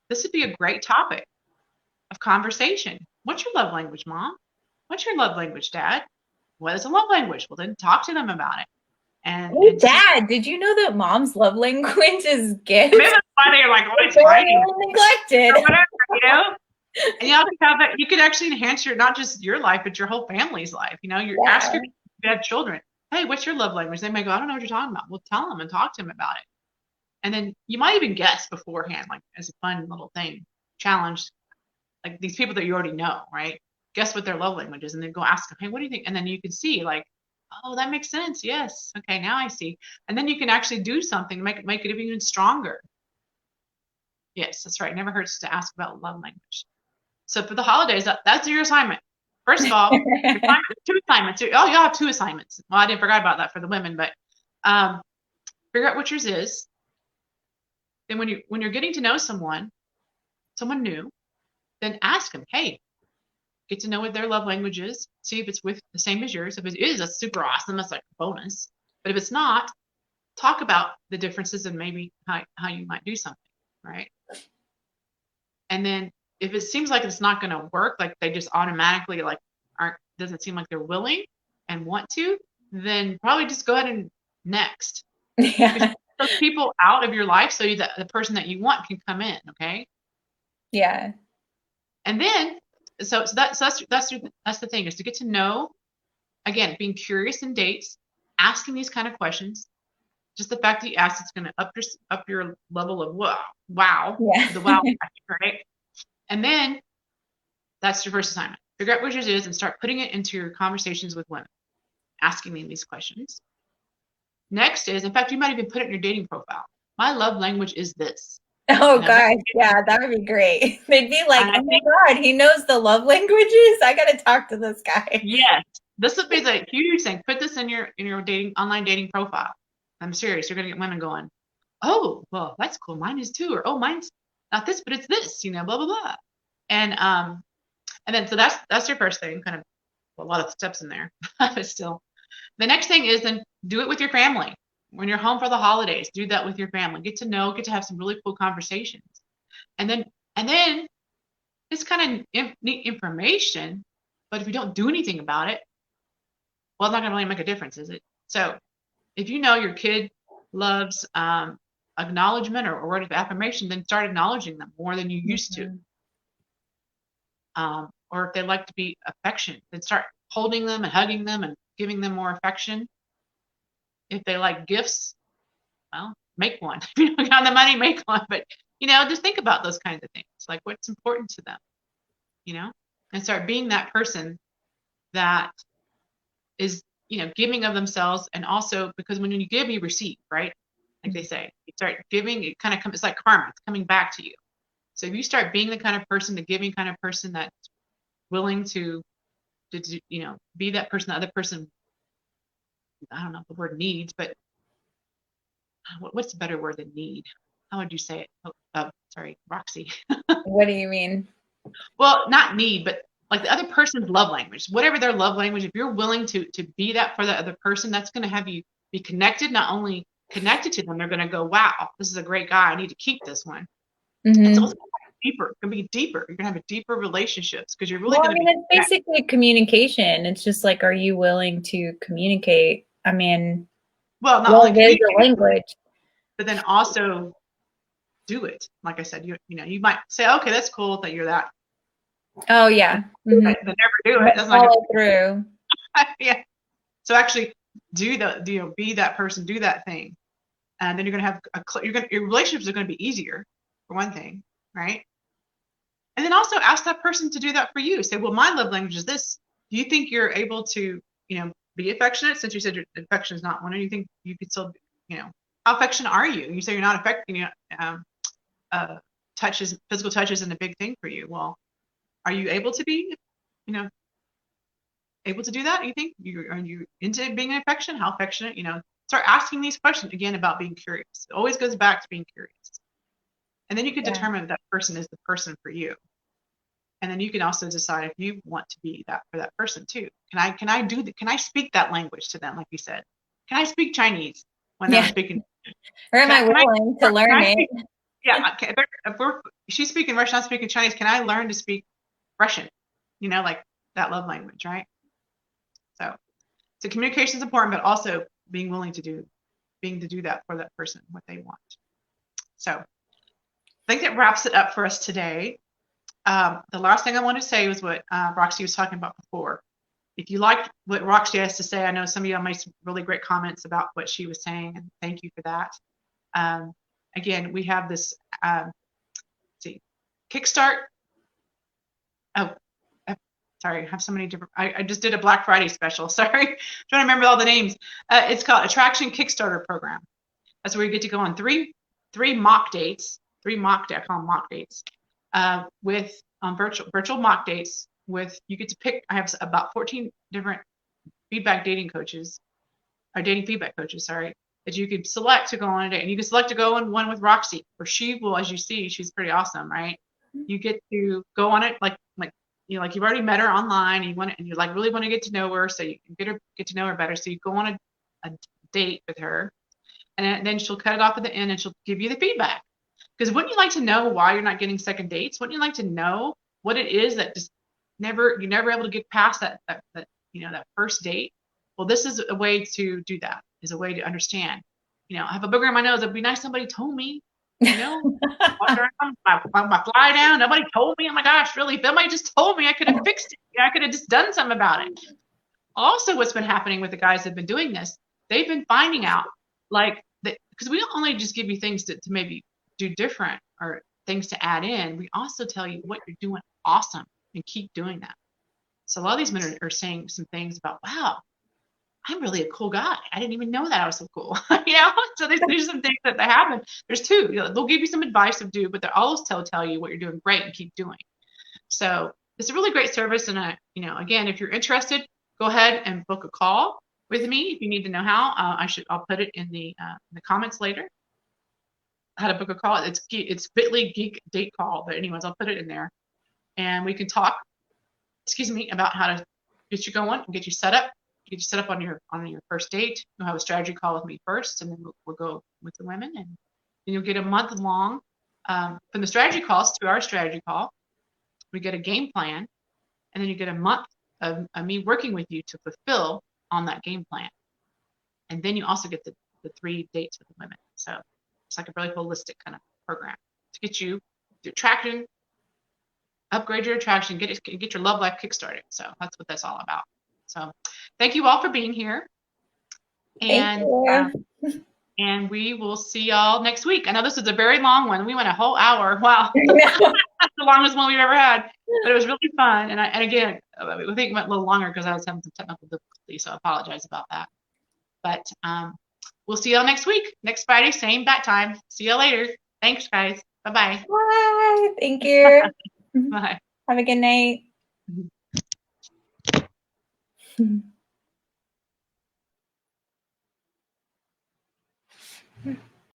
this would be a great topic of conversation. What's your love language, Mom? What's your love language, Dad? What is a love language? Well, then talk to them about it. And Dad, did you know that Mom's love language is gifts? Maybe that's why they're like, it's fighting. Neglected. Or whatever, And y'all can have that. You could actually enhance not just your life, but your whole family's life. Ask your, if you have children, hey, what's your love language? They may go, I don't know what you're talking about. Well, tell them and talk to them about it. And then you might even guess beforehand, like as a fun little thing, challenge, like these people that you already know, right? Guess what their love language is, and then go ask them, hey, what do you think? And then you can see, like, Oh, that makes sense. Yes. Okay, now I see. And then you can actually do something to make it even stronger. Yes, that's right. Never hurts to ask about love language. So for the holidays, that's your assignment. First of all, your assignment, two assignments. Oh, you'll have two assignments. Well, I didn't forget about that for the women, but figure out what yours is. Then when you're getting to know someone new, then ask them, hey, get to know what their love language is. See if it's with the same as yours. If it is, that's super awesome. That's like a bonus. But if it's not, talk about the differences and maybe how you might do something, right? And then if it seems like it's not going to work, like they just automatically like doesn't seem like they're willing and want to, then probably just go ahead and next. Yeah. Those people out of your life so that the person that you want can come in, okay? Yeah. And then so that's the thing, is to get to know, again, being curious in dates, asking these kind of questions. Just the fact that you ask, it's going to up your level of wow, Yeah. the wow factor, right? And then that's your first assignment. Figure out what yours is and start putting it into your conversations with women, asking them these questions. Next is, in fact, you might even put it in your dating profile. My love language is this. Oh gosh, yeah, that would be great. They'd be like, oh my God, he knows the love languages. I got to talk to this guy. Yes, this would be the huge thing. Put this in your online dating profile. I'm serious. You're gonna get women going, oh, well, that's cool. Mine is too. Or, oh, mine's not this, but it's this. Blah blah blah. And then so that's your first thing. Kind of a lot of steps in there, but still. The next thing is then do it with your family. When you're home for the holidays, do that with your family. Get to have some really cool conversations. And then it's kind of neat information, but if you don't do anything about it, well, it's not going to really make a difference, is it? So if you know your kid loves acknowledgement or word of affirmation, then start acknowledging them more than you used to. Or if they like to be affectionate, then start holding them and hugging them and giving them more affection. If they like gifts, well, make one. If you don't got the money, make one. But, just think about those kinds of things, like what's important to them, and start being that person that is, giving of themselves. And also, because when you give, you receive, right? Like they say, you start giving, it kind of comes, it's like karma, it's coming back to you. So if you start being the kind of person, the giving kind of person that's willing to be that person, the other person, I don't know if the word needs, but what's a better word than need? How would you say it? Sorry, Roxy. What do you mean? Well, not need, but like the other person's love language, whatever their love language, if you're willing to be that for the other person, that's going to have you be connected, not only connected to them, they're going to go, wow, this is a great guy. I need to keep this one. Mm-hmm. It's also deeper. It's going to be deeper. You're going to have a deeper relationships because you're really going to be. It's basically communication. It's just like, are you willing to communicate? I mean, well, not only there's a language, but then also do it. Like I said, you might say, okay, that's cool that you're that. Oh yeah. Mm-hmm. But never do it. That's follow through. Yeah. So actually be that person, do that thing. And then you're going to have your relationships are going to be easier, for one thing, right? And then also ask that person to do that for you. Say, well, my love language is this. Do you think you're able to, be affectionate? Since you said your affection is not one, and you think you could still, how affectionate are you? You say you're not affecting, physical touch isn't a big thing for you. Well, are you able to be, able to do that? You think are you into being an affection? How affectionate? Start asking these questions again about being curious. It always goes back to being curious. And then you can determine if that person is the person for you. And then you can also decide if you want to be that for that person too. Can I speak that language to them? Like you said, can I speak Chinese when they're speaking? Or am I willing to learn it? Yeah. If she's speaking Russian, I'm speaking Chinese. Can I learn to speak Russian? Like that love language, right? So communication is important, but also being willing to do that for that person, what they want. So I think that wraps it up for us today. The last thing I want to say was what Roxy was talking about before. If you liked what Roxy has to say, I know some of y'all made some really great comments about what she was saying, and thank you for that. Again, we have this, Kickstart. Oh, Sorry, I have so many different. I just did a Black Friday special. Sorry, trying to remember all the names. It's called Attraction Kickstarter Program. That's where you get to go on three mock dates. I call them mock dates. With virtual mock dates. You get to pick. I have about 14 different dating feedback coaches. Sorry, that you could select to go on a date, and you can select to go on one with Roxy, or she will, as you see, she's pretty awesome, right? You get to go on it like you've already met her online, and you like really want to get to know her, so you can get to know her better. So you go on a date with her, and then she'll cut it off at the end, and she'll give you the feedback. Because wouldn't you like to know why you're not getting second dates? Wouldn't you like to know what it is that just you're never able to get past that first date? Well, this is a way to do that. Is a way to understand. I have a booger in my nose. It'd be nice if somebody told me. Walking around, my fly down. Nobody told me. Oh my gosh, really? If somebody just told me, I could have fixed it. I could have just done something about it. Also, what's been happening with the guys that have been doing this, they've been finding out, because we don't only just give you things to maybe do different or things to add in. We also tell you what you're doing awesome and keep doing that. So a lot of these men are saying some things about, wow, I'm really a cool guy. I didn't even know that I was so cool. So there's some things that happen. There's two. They'll give you some advice to do, but they'll also tell you what you're doing great and keep doing. So it's a really great service. And again, if you're interested, go ahead and book a call with me. If you need to know how, I'll put it in the comments later. How to book a call. It's Bitly Geek Date Call. But anyways, I'll put it in there, and we can talk. About how to get you going and get you set up. Get you set up on your first date. You'll have a strategy call with me first, and then we'll go with the women, and then you'll get a month long from the strategy calls to our strategy call. We get a game plan, and then you get a month of me working with you to fulfill on that game plan, and then you also get the 3 dates with the women. So it's like a really holistic kind of program to get you to attraction, upgrade your attraction, get your love life kickstarted. So that's what that's all about. So thank you all for being here. And and we will see y'all next week. I know this is a very long one. We went a whole hour. Wow. That's the longest one we've ever had. But it was really fun. And again, I think it went a little longer because I was having some technical difficulty. So I apologize about that. But we'll see y'all next week. Next Friday, same bat time. See y'all later. Thanks, guys. Bye-bye. Bye. Thank you. Bye. Have a good night.